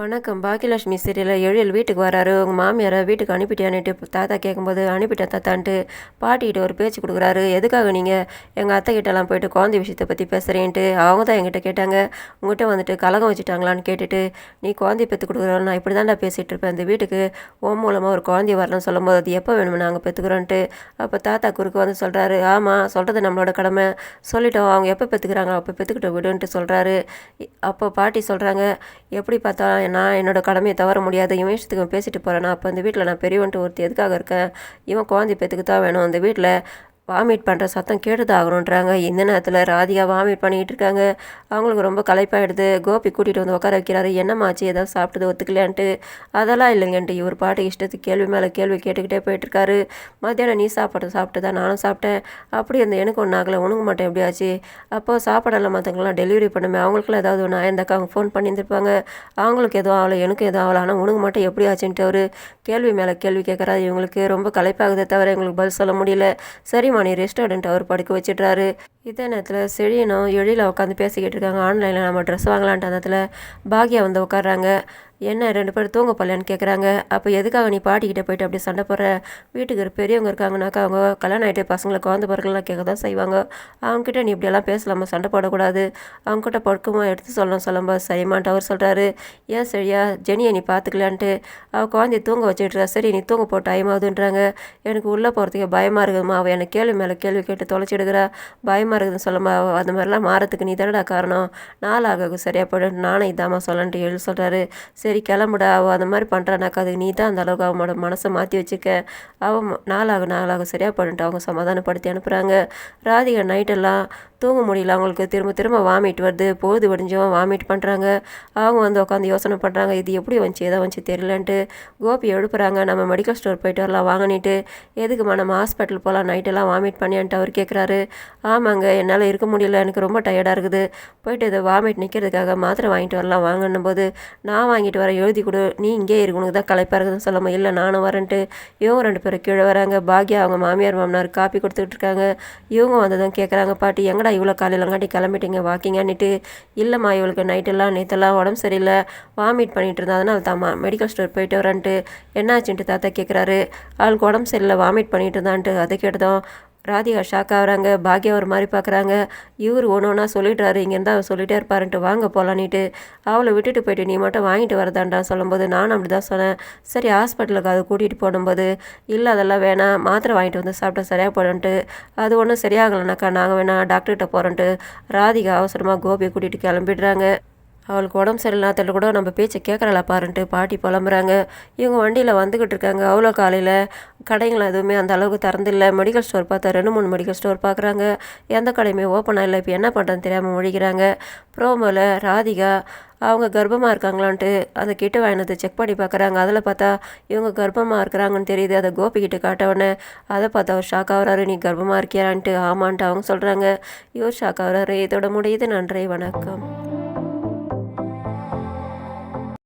வணக்கம். பாக்கியலட்சுமி சீரியலில் எழில் வீட்டுக்கு வராரு. உங்கள் மாமியாரை வீட்டுக்கு அனுப்பிட்டியான்னுட்டு தாத்தா கேட்கும்போது, அனுப்பிட்டேன் தாத்தான்ட்டு பாட்டிக்கிட்ட ஒரு பேச்சு கொடுக்குறாரு. எதுக்காக நீங்கள் எங்கள் அத்தைக்கிட்டலாம் போயிட்டு குழந்தை விஷயத்தை பற்றி பேசுகிறேன்ட்டு அவங்க தான் என்கிட்ட கேட்டாங்க. உங்கள்கிட்ட வந்துட்டு கலகம் வச்சுட்டாங்களான்னு கேட்டுட்டு, நீ குழந்தை பெற்று கொடுக்குறோம், நான் இப்படி தான்டா பேசிகிட்டு இருப்பேன். இந்த வீட்டுக்கு ஓ மூலமாக ஒரு குழந்தை வரணும்னு சொல்லும்போது, அது எப்போ வேணுமே நாங்கள் பெற்றுக்குறோன்ட்டு. அப்போ தாத்தா குறுக்கு வந்து சொல்கிறாரு, ஆமாம் சொல்கிறது நம்மளோட கடமை, சொல்லிட்டோம், அவங்க எப்போ பெற்றுக்கிறாங்க அப்போ பெற்றுக்கிட்ட விடுன்ட்டு சொல்கிறாரு. அப்போ பாட்டி சொல்கிறாங்க, எப்படி பார்த்தா நான் என்னோடய கடமையை தவற முடியாது, இவன் இஷ்டத்துக்கு பேசிட்டு போகிறேன்னா, அப்போ இந்த வீட்டில் நான் பெரியவன்ட்டு ஒருத்தி எதுக்காக இருக்கேன், இவன் குழந்தை பெற்றுக்கு தான் வேணும், இந்த வீட்டில் வாமிட் பண்ணுற சத்தம் கேட்டுதான் ஆகணுன்றாங்க. இந்த நேரத்தில் ராதிகா வாமிட் பண்ணிக்கிட்டு இருக்காங்க. அவங்களுக்கு ரொம்ப களைப்பாயிடுது. கோபி கூட்டிகிட்டு வந்து உட்கார வைக்கிறாரு. என்னம்மாச்சு, ஏதாவது சாப்பிட்டது ஒத்துக்கலையான்ட்டு. அதெல்லாம் இல்லைங்கன்ட்டு இவர் பாட்டு இஷ்டத்துக்கு கேள்வி மேலே கேள்வி கேட்டுக்கிட்டே போயிட்டுருக்காரு. மத்தியானம் நீ சாப்பிட்டு தான் நானும் சாப்பிட்டேன், அப்படி அந்த எனக்கு ஒன்றும் ஆகலை, உனக்கு மட்டும் எப்படி ஆச்சு, அப்போ சாப்பாடெல்லாம் மற்றவங்களாம் டெலிவரி பண்ணுமே, அவங்களுக்குலாம் ஏதாவது ஒன்று ஆயிருந்தாக்கா அவங்க ஃபோன் பண்ணியிருந்திருப்பாங்க, அவங்களுக்கு எதுவும் ஆகலை எனக்கும் எதுவும் ஆகலை, ஆனால் உனக்கு மட்டும் எப்படி ஆச்சுன்ட்டு அவர் கேள்வி மேலே கேள்வி கேட்குறாரு. இவங்களுக்கு ரொம்ப களைப்பாகுதே தவிர எங்களுக்கு பதில் சொல்ல முடியல. சரி மணி ரெஸ்டாரண்ட் அவர் படுக்க வச்சிடுறாரு. இதே நேரத்தில் செழியனும் எழில உட்காந்து பேசிக்கிட்டு இருக்காங்க. ஆன்லைனில் நம்ம ட்ரெஸ் வாங்கலான்ட்டு அந்த நேரத்தில் பாக்யா வந்து உட்காடுறாங்க. என்ன 2 பேரும் தூங்க போகலன்னு கேட்குறாங்க. அப்போ எதுக்காக நீ பாட்டிக்கிட்ட போயிட்டு அப்படி சண்டை போடுற, வீட்டுக்கு பெரியவங்க இருக்காங்கனாக்கா அவங்க கல்யாணம் ஆகிட்டு பசங்களை குழந்தை பிறகுலாம் கேட்க தான் செய்வாங்க, அவங்ககிட்ட நீ இப்படியெல்லாம் பேசலாமா, சண்டை போடக்கூடாது, அவங்ககிட்ட படுக்குமா எடுத்து சொல்லும்போது சரிமான்ட்டு அவர் சொல்கிறாரு. ஏன் சரியா ஜெனியை நீ பார்த்துக்கலான்ட்டு அவள் குழந்தைய தூங்க வச்சுட்றா, சரி நீ தூங்க போ டைம் ஆகுதுன்றாங்க. எனக்கு உள்ளே போகிறதுக்கே பயமாக இருக்குதுமா, அவள் எனக்கு கேள்வி மேலே கேள்வி கேட்டு தொலைச்சிடுக்கிறா, பயமாக இருக்குதுன்னு சொல்லமா, அது மாதிரிலாம் மாறத்துக்கு நீ தானடா காரணம், நாளாக சரியாக போய்ட்டு நானே இதாம்மா சொல்லன்ட்டு எழுதி சொல்கிறாரு. சரி கிளம்புடா, அவள் அந்த மாதிரி பண்ணுறானாக்கா அதுக்கு நீ தான் அந்த அளவுக்கு அவனோட மனசை மாற்றி வச்சுக்க, அவன் நாளாக சரியாக பண்ணிட்டு அவங்க சமாதானப்படுத்தி அனுப்புகிறாங்க. ராதிகா நைட்டெல்லாம் தூங்க முடியல, அவங்களுக்கு திரும்ப திரும்ப வாமிட் வருது, பொழுது வடிஞ்சும் வாமிட் பண்ணுறாங்க. அவங்க வந்து உட்காந்து யோசனை பண்ணுறாங்க, இது எப்படி வந்துச்சு எதை வந்துச்சு தெரியலன்ட்டு. கோபி எழுப்புறாங்க, நம்ம மெடிக்கல் ஸ்டோர் போயிட்டு வரலாம் வாங்கினிட்டு. எதுக்குமா நம்ம ஹாஸ்பிட்டல் போகலாம், நைட்டெல்லாம் வாமிட் பண்ணியான்ட்டு அவர் கேட்குறாரு. ஆமாங்க என்னால் இருக்க முடியல, எனக்கு ரொம்ப டயர்டாக இருக்குது, போயிட்டு இதை வாமிட் நிற்கிறதுக்காக மாத்திரை வாங்கிட்டு வரலாம் வாங்கணும் போது, நான் வாங்கிட்டு வரேன் எழுதி கொடு, நீ இங்கே இருக்கு, உனக்கு தான் களைப்பாக இருக்குதுன்னு சொல்லாமல், இல்லை நானும் வரேன்ட்டு இவங்க 2 பேரும் கீழே வராங்க. பாக்யா அவங்க மாமியார் மாமனார் காப்பி கொடுத்துக்கிட்டு இருக்காங்க. இவங்க வந்து தான் கேட்குறாங்க, பாட்டி எங்கடா இவ்வளோ காலையிலங்காட்டி கிளம்பிட்டீங்க வாக்கிங்கான்னுட்டு. இல்லைம்மா இவளுக்கு நைட்டெல்லாம் நேற்றெல்லாம் உடம்பு சரியில்லை, வாமிட் பண்ணிட்டு இருந்தா, அதனால தாம்மா மெடிக்கல் ஸ்டோர் போயிட்டு வரேன்ட்டு. என்னாச்சுன்ட்டு தாத்தா கேட்குறாரு. அவளுக்கு உடம்பு சரியில்லை வாமிட் பண்ணிட்டு இருந்தான்ட்டு. அதை கேட்டதும் ராதிகா ஷாக் ஆகுறாங்க. பாக்யா ஒரு மாதிரி பார்க்குறாங்க. இவர் ஒன்று ஒன்றா சொல்லிடுறாரு, இங்கேருந்தா அவர் சொல்லிட்டே இருப்பாருன்ட்டு வாங்க போகலான்ட்டு அவளை விட்டுட்டு போயிட்டு நீ மட்டும் வாங்கிட்டு வரதான்டா சொல்லும்போது, நானும் அப்படி தான் சொன்னேன். சரி ஹாஸ்பிட்டலுக்கு அதை கூட்டிகிட்டு போடும்போது, இல்லை அதெல்லாம் வேணாம், மாத்திரை வாங்கிட்டு வந்து சாப்பிட்டா சரியாக போடுன்ட்டு, அது ஒன்றும் சரியாகலைனாக்கா நாங்கள் வேணால் டாக்டர்கிட்ட போகிறோன்ட்டு ராதிகா அவசரமாக கோபியை கூட்டிகிட்டு கிளம்பிடுறாங்க. அவளுக்கு உடம்பு சரியில்லாத கூட நம்ம பேச்சை கேட்குறல பாருன்ட்டு பாட்டி புலம்புறாங்க. இவங்க வண்டியில் வந்துக்கிட்டு இருக்காங்க. அவ்வளோ காலையில் கடைங்களும் எதுவுமே அந்த அளவுக்கு திறந்தில்லை. மெடிக்கல் ஸ்டோர் பார்த்தா 2-3 மெடிக்கல் ஸ்டோர் பார்க்குறாங்க, எந்த கடையுமே ஓப்பனாக இல்லை. இப்போ என்ன பண்ணுறதுன்னு தெரியாமல் முழிக்கிறாங்க. ப்ரோமோவில் ராதிகா அவங்க கர்ப்பமாக இருக்காங்களான்ட்டு அந்த கிட்ட வாங்கினது செக் பண்ணி பார்க்குறாங்க. அதில் பார்த்தா இவங்க கர்ப்பமாக இருக்கிறாங்கன்னு தெரியுது. அதை கோபிக்கிட்ட காட்டவுடனே அதை பார்த்தா அவர் ஷாக் ஆகுறாரு. நீ கர்ப்பமாக இருக்கியான்ட்டு. ஆமான்ட்டு அவங்க சொல்கிறாங்க. இவர் ஷாக் ஆகுறாரு. இதோட முடியுது. நன்றி, வணக்கம்.